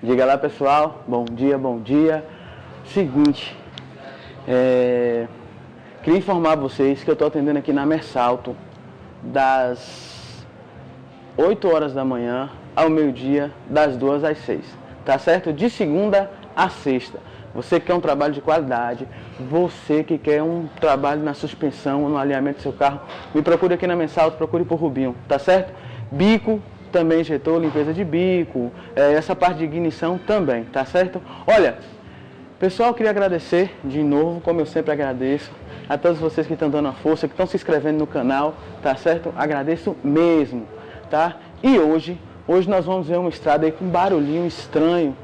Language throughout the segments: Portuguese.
Diga lá, pessoal, bom dia, bom dia. Seguinte, queria informar vocês que eu estou atendendo aqui na Mersalto das 8 horas da manhã ao meio-dia, das 2 às 6, tá certo? De segunda a sexta. Você que quer um trabalho de qualidade, você que quer um trabalho na suspensão, no alinhamento do seu carro, me procure aqui na Mersalto, procure por Rubinho, tá certo? Bico, também injetou, limpeza de bico, essa parte de ignição também, tá certo? Olha, pessoal, eu queria agradecer de novo, como eu sempre agradeço, a todos vocês que estão dando a força, que estão se inscrevendo no canal, tá certo? Agradeço mesmo, tá? E hoje nós vamos ver uma estrada aí com um barulhinho estranho,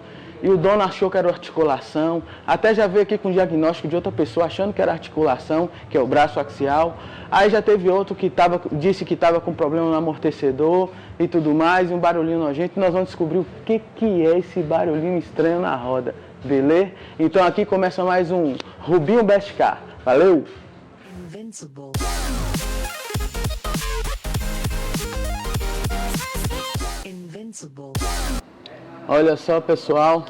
e o dono achou que era articulação, até já veio aqui com diagnóstico de outra pessoa achando que era articulação, que é o braço axial. Aí já teve outro que disse que estava com problema no amortecedor e tudo mais, e um barulhinho nojento. Nós vamos descobrir o que é esse barulhinho estranho na roda, beleza? Então aqui começa mais um Rubinho Best Car. Valeu! Invincible. Invincible. Olha só, pessoal,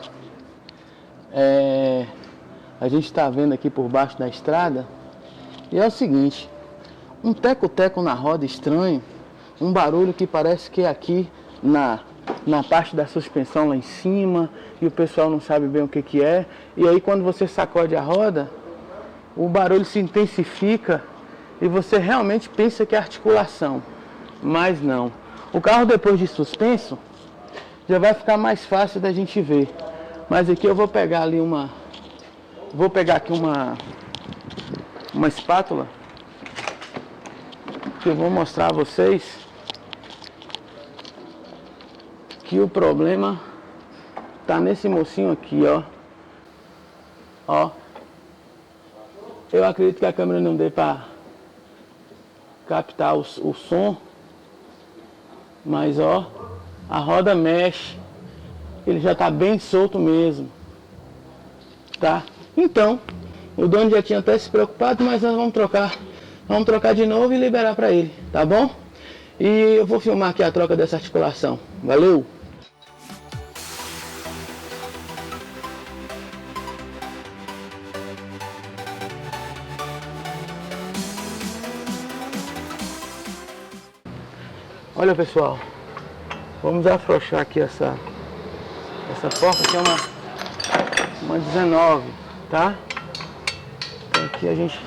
a gente está vendo aqui por baixo da estrada, e é o seguinte, um teco-teco na roda estranho, um barulho que parece que é aqui na parte da suspensão lá em cima, e o pessoal não sabe bem o que é, e aí quando você sacode a roda, o barulho se intensifica e você realmente pensa que é articulação, mas não. O carro, depois de suspenso, já vai ficar mais fácil da gente ver. Mas aqui eu vou pegar ali vou pegar aqui uma espátula, que eu vou mostrar a vocês que o problema tá nesse mocinho aqui, ó. Ó. Eu acredito que a câmera não dê para captar o som, mas ó, a roda mexe, ele já está bem solto mesmo, tá? Então, o dono já tinha até se preocupado, mas nós vamos trocar de novo e liberar para ele, tá bom? E eu vou filmar aqui a troca dessa articulação, valeu? Olha, pessoal, vamos afrouxar aqui essa porta, que é uma 19, tá? Então aqui a gente...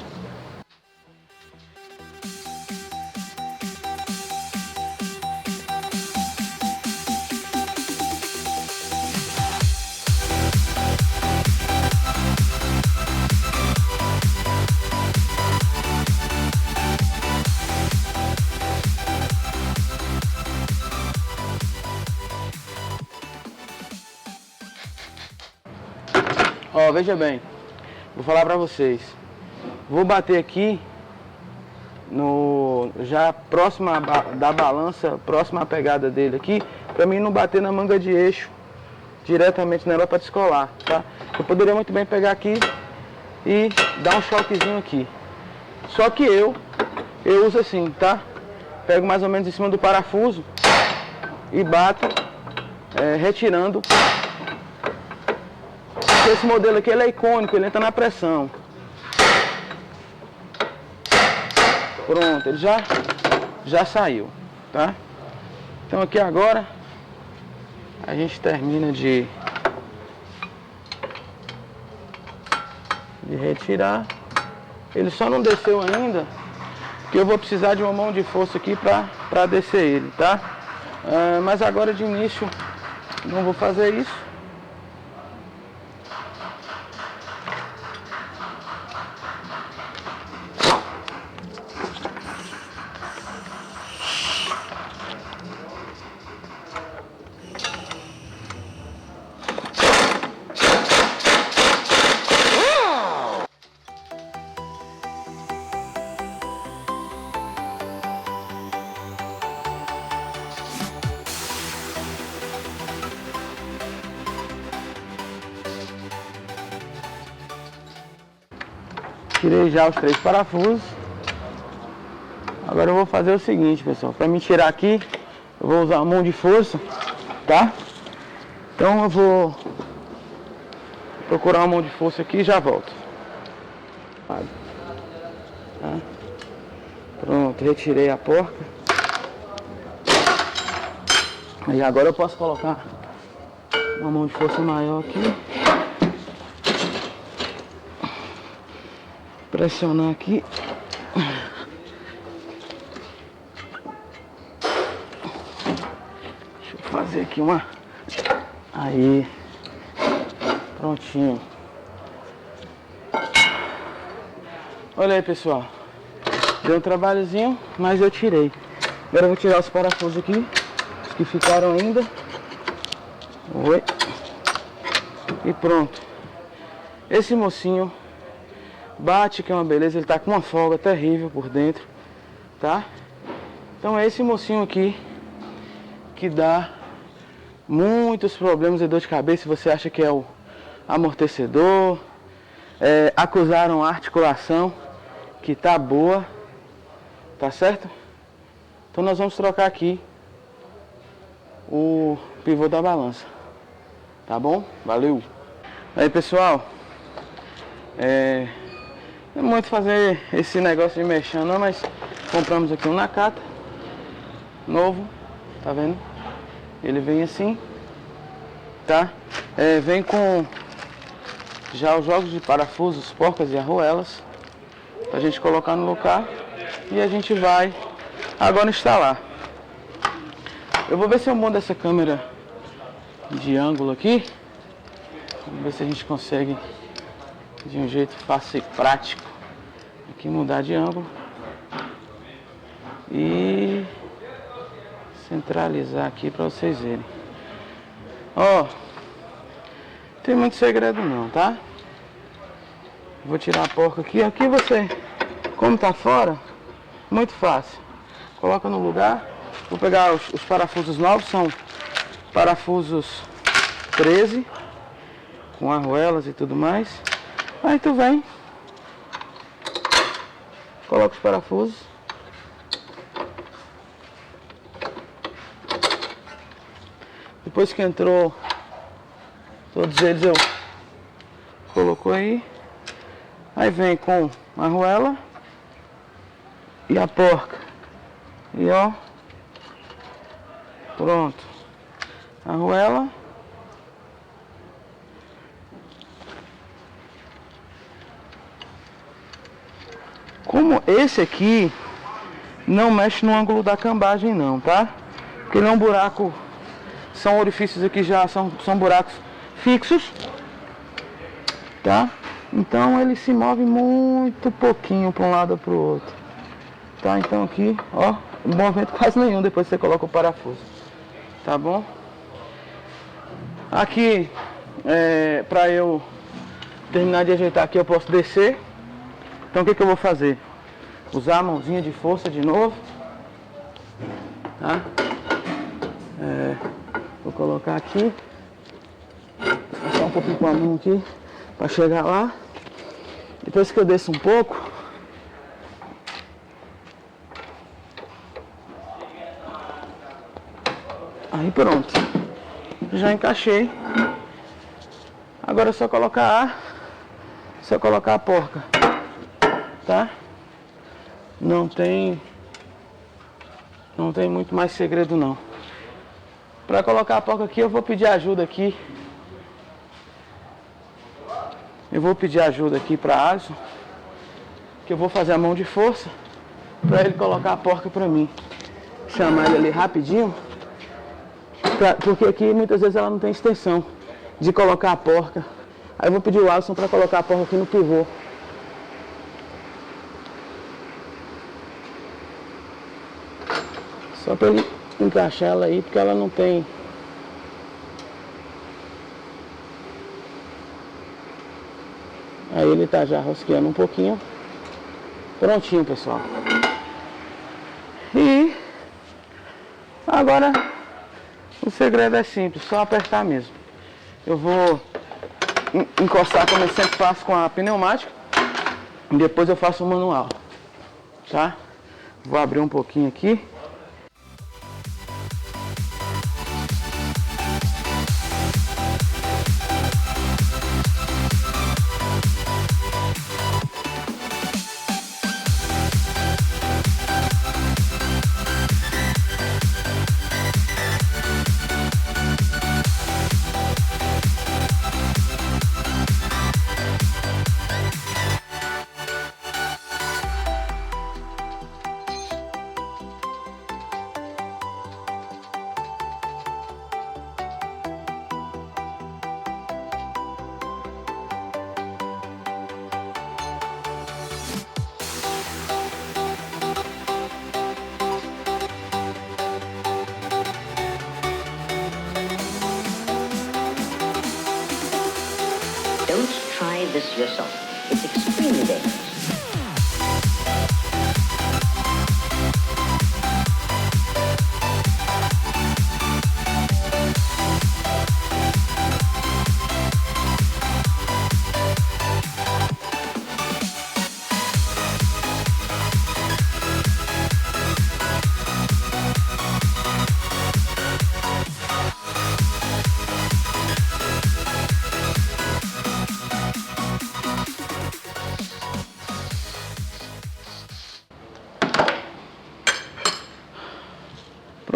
Ó, veja bem, vou falar pra vocês, vou bater aqui já próxima da balança, próxima à pegada dele aqui, pra mim não bater na manga de eixo diretamente nela pra descolar, tá? Eu poderia muito bem pegar aqui e dar um choquezinho aqui, só que eu uso assim, tá? Pego mais ou menos em cima do parafuso e bato, retirando. Esse modelo aqui ele é icônico, ele entra na pressão. Pronto, ele já saiu, tá? Então aqui agora a gente termina de retirar. Ele só não desceu ainda, porque eu vou precisar de uma mão de força aqui para descer ele, tá? Mas agora de início não vou fazer isso. Tirei já os 3 parafusos. Agora eu vou fazer o seguinte, pessoal. Para me tirar aqui, eu vou usar a mão de força, tá? Então eu vou procurar uma mão de força aqui e já volto. Tá? Pronto, retirei a porca. E agora eu posso colocar uma mão de força maior aqui. Pressionar aqui. Deixa eu fazer aqui uma. Aí. Prontinho. Olha aí, pessoal. Deu um trabalhozinho, mas eu tirei. Agora eu vou tirar os parafusos aqui. Os que ficaram ainda. Oi. E pronto. Esse mocinho bate, que é uma beleza. Ele tá com uma folga terrível por dentro. Tá? Então é esse mocinho aqui que dá muitos problemas de dor de cabeça. Você acha que é o amortecedor. Acusaram a articulação que tá boa. Tá certo? Então nós vamos trocar aqui o pivô da balança. Tá bom? Valeu! Aí, pessoal, não é muito fazer esse negócio de mexer não, mas compramos aqui um Nakata novo, tá vendo? Ele vem assim, tá? Vem com já os jogos de parafusos, porcas e arruelas, pra gente colocar no lugar e a gente vai agora instalar. Eu vou ver se eu mudo essa câmera de ângulo aqui. Vamos ver se a gente consegue de um jeito fácil e prático aqui mudar de ângulo e centralizar aqui para vocês verem. Ó, não tem muito segredo não, tá? Vou tirar a porca aqui. Aqui você, como tá fora, muito fácil. Coloca no lugar. Vou pegar os parafusos novos, são parafusos 13 com arruelas e tudo mais. Aí tu vem, coloca os parafusos. Depois que entrou todos eles, eu coloco aí. Aí vem com a arruela e a porca. E ó, pronto. Arruela. Como esse aqui não mexe no ângulo da cambagem não, tá? Porque ele é um buraco, são orifícios aqui já, são buracos fixos, tá? Então ele se move muito pouquinho para um lado ou para o outro, tá? Então aqui, ó, movimento quase nenhum depois que você coloca o parafuso, tá bom? Aqui, para eu terminar de ajeitar aqui, eu posso descer. Então o que eu vou fazer? Usar a mãozinha de força de novo, tá? Vou colocar aqui, passar um pouquinho com a mão aqui para chegar lá. Depois que eu desço um pouco, aí pronto, já encaixei. Agora é só colocar a porca, tá? Não tem muito mais segredo não. Para colocar a porca aqui, eu vou pedir ajuda aqui. Eu vou pedir ajuda aqui para Alisson, que eu vou fazer a mão de força para ele colocar a porca para mim. Chamar ele ali rapidinho, porque aqui muitas vezes ela não tem extensão de colocar a porca. Aí eu vou pedir o Alisson para colocar a porca aqui no pivô. Só para ele encaixar ela aí, porque ela não tem. Aí ele tá já rosqueando um pouquinho. Prontinho, pessoal. E agora o segredo é simples, só apertar mesmo. Eu vou encostar como eu sempre faço com a pneumática. E depois eu faço o manual, tá? Vou abrir um pouquinho aqui. doing this to yourself. It's extremely dangerous.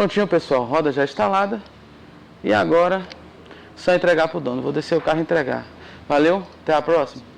Prontinho, pessoal, roda já instalada. E agora, só entregar pro dono. Vou descer o carro e entregar. Valeu, até a próxima.